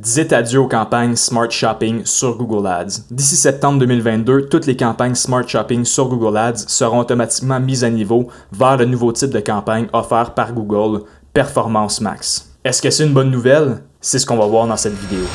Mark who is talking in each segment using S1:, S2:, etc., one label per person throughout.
S1: Dites adieu aux campagnes Smart Shopping sur Google Ads. D'ici septembre 2022, toutes les campagnes Smart Shopping sur Google Ads seront automatiquement mises à niveau vers le nouveau type de campagne offert par Google, Performance Max. Est-ce que c'est une bonne nouvelle? C'est ce qu'on va voir dans cette vidéo.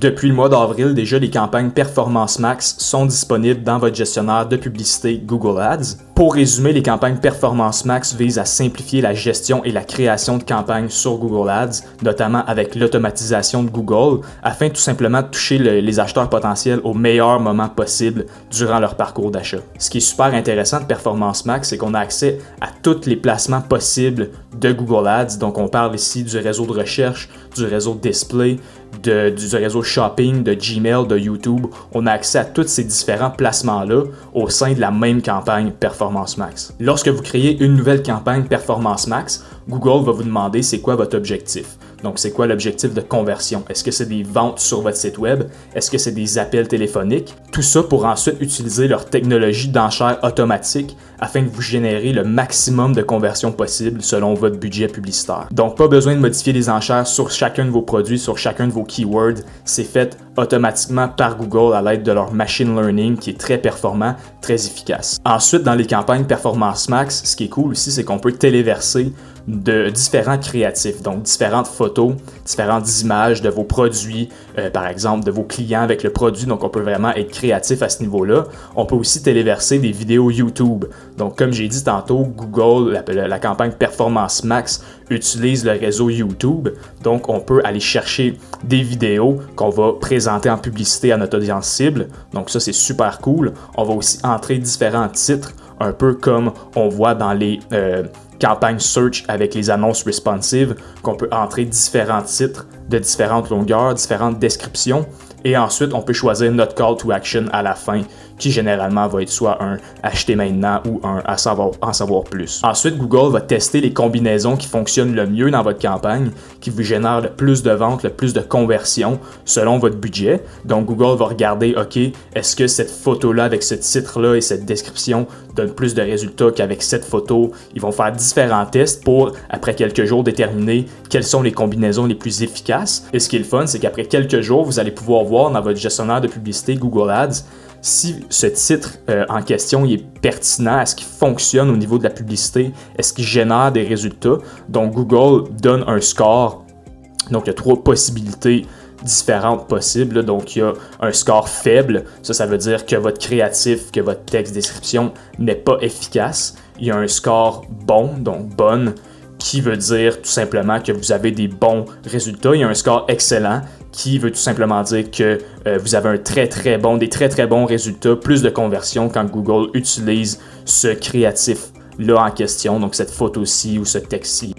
S1: Depuis le mois d'avril, déjà, les campagnes Performance Max sont disponibles dans votre gestionnaire de publicité Google Ads. Pour résumer, les campagnes Performance Max visent à simplifier la gestion et la création de campagnes sur Google Ads, notamment avec l'automatisation de Google, afin tout simplement de toucher les acheteurs potentiels au meilleur moment possible durant leur parcours d'achat. Ce qui est super intéressant de Performance Max, c'est qu'on a accès à tous les placements possibles de Google Ads. Donc, on parle ici du réseau de recherche, du réseau display, du réseau shopping, de Gmail, de YouTube. On a accès à tous ces différents placements-là au sein de la même campagne Performance Max. Lorsque vous créez une nouvelle campagne Performance Max, Google va vous demander c'est quoi votre objectif. Donc, c'est quoi l'objectif de conversion? Est-ce que c'est des ventes sur votre site web? Est-ce que c'est des appels téléphoniques? Tout ça pour ensuite utiliser leur technologie d'enchère automatique afin de vous générer le maximum de conversions possible selon votre budget publicitaire. Donc, pas besoin de modifier les enchères sur chacun de vos produits, sur chacun de vos keywords. C'est fait automatiquement par Google à l'aide de leur machine learning qui est très performant, très efficace. Ensuite, dans les campagnes Performance Max, ce qui est cool aussi, c'est qu'on peut téléverser de différents créatifs, donc différentes photos, différentes images de vos produits, par exemple de vos clients avec le produit, donc on peut vraiment être créatif à ce niveau-là. On peut aussi téléverser des vidéos YouTube. Donc comme j'ai dit tantôt, Google, la campagne Performance Max utilise le réseau YouTube, donc on peut aller chercher des vidéos qu'on va présenter en publicité à notre audience cible, donc ça c'est super cool. On va aussi entrer différents titres, un peu comme on voit dans les campagne search avec les annonces responsive, qu'on peut entrer différents titres de différentes longueurs, différentes descriptions, et ensuite on peut choisir notre call to action à la fin, qui généralement va être soit un acheter maintenant ou un en savoir plus. Ensuite, Google va tester les combinaisons qui fonctionnent le mieux dans votre campagne, qui vous génèrent le plus de ventes, le plus de conversions selon votre budget. Donc Google va regarder, OK, est-ce que cette photo-là avec ce titre-là et cette description donne plus de résultats qu'avec cette photo? Ils vont faire différents tests pour, après quelques jours, déterminer quelles sont les combinaisons les plus efficaces. Et ce qui est le fun, c'est qu'après quelques jours, vous allez pouvoir voir dans votre gestionnaire de publicité Google Ads si ce titre en question il est pertinent, est-ce qu'il fonctionne au niveau de la publicité, est-ce qu'il génère des résultats. Donc Google donne un score, donc il y a 3 possibilités différentes possibles. Donc il y a un score faible, ça veut dire que votre créatif, que votre texte description n'est pas efficace. Il y a un score bon, donc bonne, qui veut dire tout simplement que vous avez des bons résultats. Il y a un score excellent qui veut tout simplement dire que vous avez des très bons résultats, plus de conversions quand Google utilise ce créatif-là en question, donc cette photo-ci ou ce texte-ci.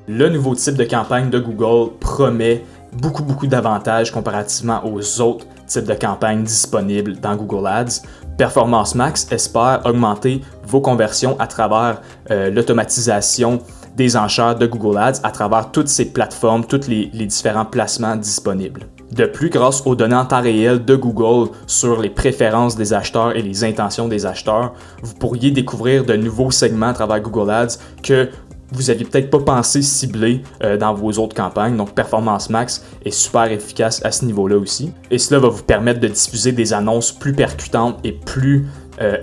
S1: Le nouveau type de campagne de Google promet beaucoup d'avantages comparativement aux autres types de campagnes disponibles dans Google Ads. Performance Max espère augmenter vos conversions à travers l'automatisation des enchères de Google Ads à travers toutes ces plateformes, tous les différents placements disponibles. De plus, grâce aux données en temps réel de Google sur les préférences des acheteurs et les intentions des acheteurs, vous pourriez découvrir de nouveaux segments à travers Google Ads que vous n'aviez peut-être pas pensé cibler dans vos autres campagnes. Donc, Performance Max est super efficace à ce niveau-là aussi. Et cela va vous permettre de diffuser des annonces plus percutantes et plus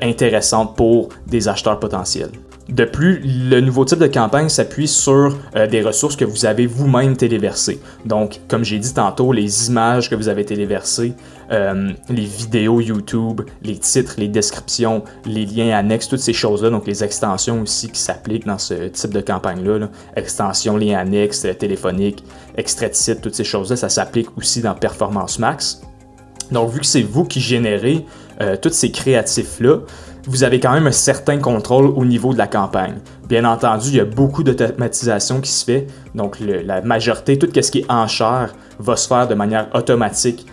S1: intéressantes pour des acheteurs potentiels. De plus, le nouveau type de campagne s'appuie sur des ressources que vous avez vous-même téléversées. Donc, comme j'ai dit tantôt, les images que vous avez téléversées, les vidéos YouTube, les titres, les descriptions, les liens annexes, toutes ces choses-là, donc les extensions aussi qui s'appliquent dans ce type de campagne-là, extensions, liens annexes, téléphoniques, extraits de site, toutes ces choses-là, ça s'applique aussi dans Performance Max. Donc, vu que c'est vous qui générez tous ces créatifs-là, vous avez quand même un certain contrôle au niveau de la campagne. Bien entendu, il y a beaucoup d'automatisation qui se fait, donc la majorité, tout ce qui est enchère va se faire de manière automatique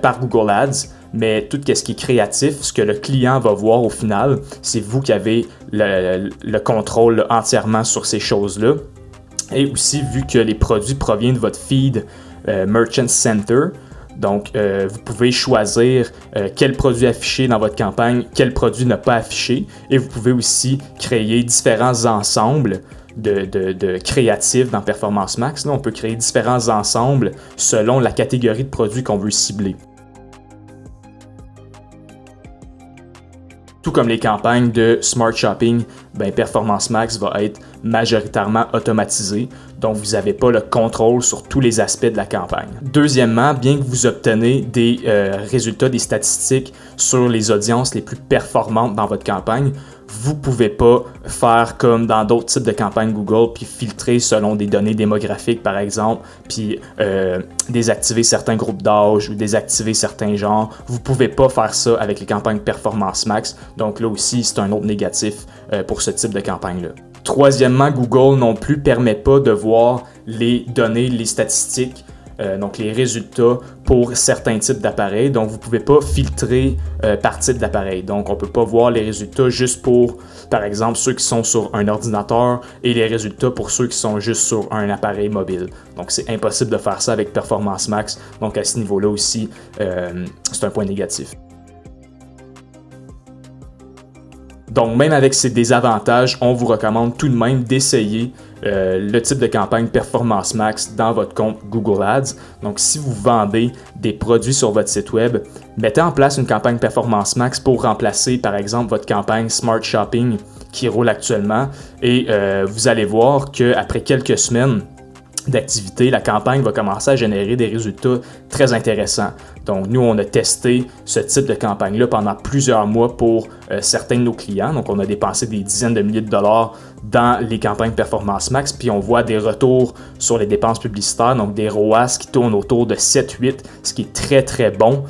S1: par Google Ads, mais tout ce qui est créatif, ce que le client va voir au final, c'est vous qui avez le contrôle entièrement sur ces choses-là. Et aussi, vu que les produits proviennent de votre feed Merchant Center, Donc, vous pouvez choisir quel produit afficher dans votre campagne, quel produit ne pas afficher, et vous pouvez aussi créer différents ensembles de créatifs dans Performance Max. Là, on peut créer différents ensembles selon la catégorie de produits qu'on veut cibler. Tout comme les campagnes de Smart Shopping, Performance Max va être majoritairement automatisé, donc vous n'avez pas le contrôle sur tous les aspects de la campagne. Deuxièmement, bien que vous obtenez des résultats, des statistiques sur les audiences les plus performantes dans votre campagne, vous ne pouvez pas faire comme dans d'autres types de campagnes Google, puis filtrer selon des données démographiques, par exemple, puis désactiver certains groupes d'âge ou désactiver certains genres. Vous ne pouvez pas faire ça avec les campagnes Performance Max. Donc là aussi, c'est un autre négatif pour ce type de campagne-là. Troisièmement, Google non plus ne permet pas de voir les données, les statistiques, donc les résultats pour certains types d'appareils. Donc, vous ne pouvez pas filtrer par type d'appareil. Donc, on ne peut pas voir les résultats juste pour, par exemple, ceux qui sont sur un ordinateur et les résultats pour ceux qui sont juste sur un appareil mobile. Donc, c'est impossible de faire ça avec Performance Max. Donc, à ce niveau-là aussi, c'est un point négatif. Donc, même avec ces désavantages, on vous recommande tout de même d'essayer le type de campagne Performance Max dans votre compte Google Ads. Donc, si vous vendez des produits sur votre site web, mettez en place une campagne Performance Max pour remplacer, par exemple, votre campagne Smart Shopping qui roule actuellement. Et vous allez voir qu'après quelques semaines d'activité, la campagne va commencer à générer des résultats très intéressants. Donc, nous, on a testé ce type de campagne-là pendant plusieurs mois pour certains de nos clients. Donc, on a dépensé des dizaines de milliers de dollars dans les campagnes Performance Max, puis on voit des retours sur les dépenses publicitaires, donc des ROAS qui tournent autour de 7-8, ce qui est très, très bon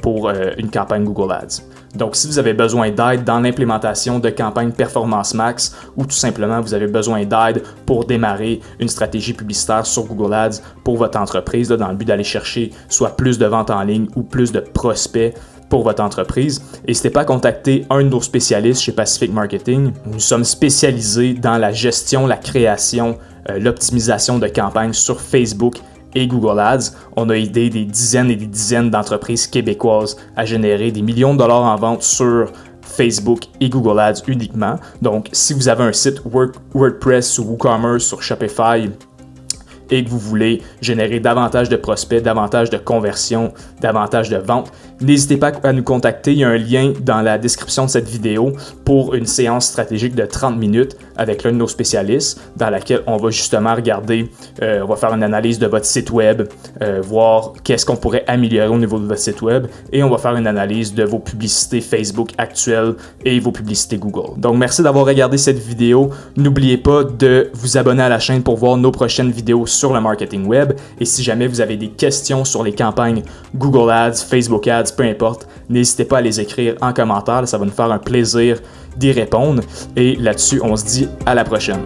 S1: pour une campagne Google Ads. Donc, si vous avez besoin d'aide dans l'implémentation de campagnes Performance Max ou tout simplement vous avez besoin d'aide pour démarrer une stratégie publicitaire sur Google Ads pour votre entreprise, là, dans le but d'aller chercher soit plus de ventes en ligne ou plus de prospects pour votre entreprise, n'hésitez pas à contacter un de nos spécialistes chez Pacific Marketing. Nous sommes spécialisés dans la gestion, la création, l'optimisation de campagnes sur Facebook et Google Ads. On a aidé des dizaines et des dizaines d'entreprises québécoises à générer des millions de dollars en vente sur Facebook et Google Ads uniquement. Donc, si vous avez un site WordPress ou WooCommerce sur Shopify et que vous voulez générer davantage de prospects, davantage de conversions, davantage de ventes, n'hésitez pas à nous contacter. Il y a un lien dans la description de cette vidéo pour une séance stratégique de 30 minutes avec l'un de nos spécialistes dans laquelle on va justement regarder, on va faire une analyse de votre site web, voir qu'est-ce qu'on pourrait améliorer au niveau de votre site web et on va faire une analyse de vos publicités Facebook actuelles et vos publicités Google. Donc, merci d'avoir regardé cette vidéo. N'oubliez pas de vous abonner à la chaîne pour voir nos prochaines vidéos sur le marketing web. Et si jamais vous avez des questions sur les campagnes Google Ads, Facebook Ads, peu importe, n'hésitez pas à les écrire en commentaire. Ça va nous faire un plaisir d'y répondre. Et là-dessus, on se dit à la prochaine.